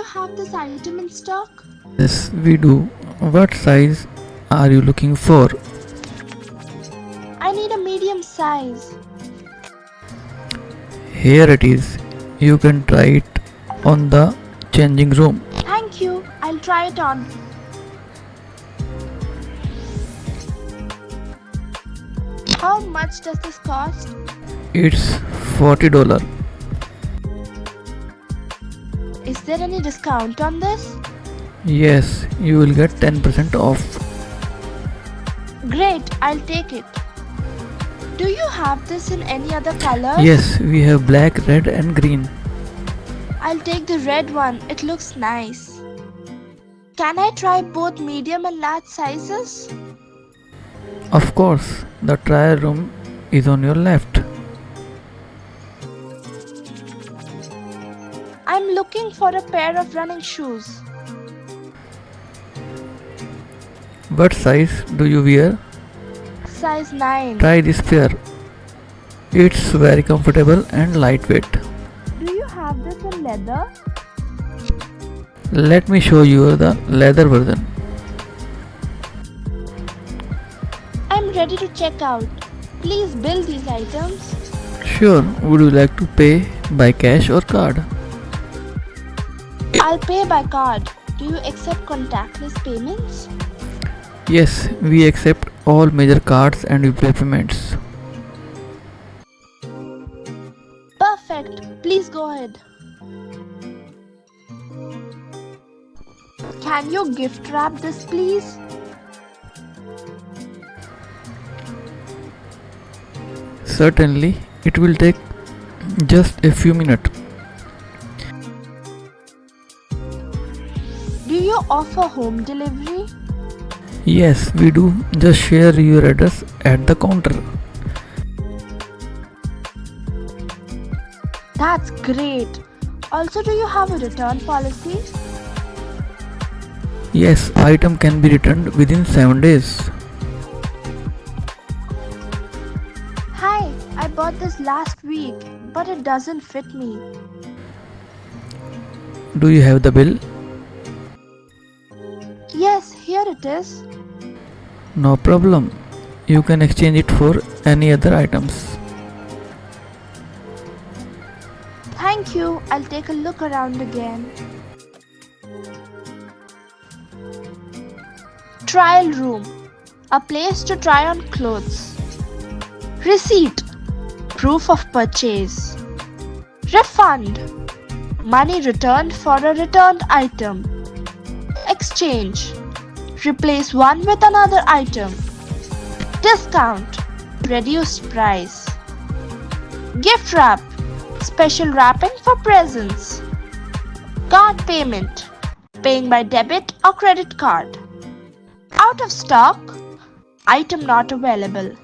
you have this item in stock? Yes, we do. What size are you looking for? I need a medium size. Here it is. You can try it on the changing room. Thank you. I'll try it on. How much does this cost? It's $40. Is there any discount on this? Yes, you will get 10% off. Great, I'll take it. Do you have this in any other colors? Yes, we have black, red and green. I'll take the red one. It looks nice. Can I try both medium and large sizes? Of course, the trial room is on your left. I'm looking for a pair of running shoes. What size do you wear? Size 9. Try this pair. It's very comfortable and lightweight. Do you have this in leather? Let me show you the leather version. I'm ready to check out. Please bill these items. Sure, would you like to pay by cash or card? I'll pay by card. Do you accept contactless payments? Yes, we accept all major cards and UPI payments. Perfect. Please go ahead. Can you gift wrap this, please? Certainly, it will take just a few minutes. Do you offer home delivery? Yes, we do. Just share your address at the counter. That's great. Also, do you have a return policy? Yes, item can be returned within 7 days. Hi, I bought this last week, but it doesn't fit me. Do you have the bill? Yes, here it is. No problem. You can exchange it for any other items. Thank you. I'll take a look around again. Trial room. A place to try on clothes. Receipt. Proof of purchase. Refund. Money returned for a returned item. Exchange. Replace one with another item. Discount. Reduced price. Gift wrap. Special wrapping for presents. Card payment. Paying by debit or credit card. Out of stock. Item not available.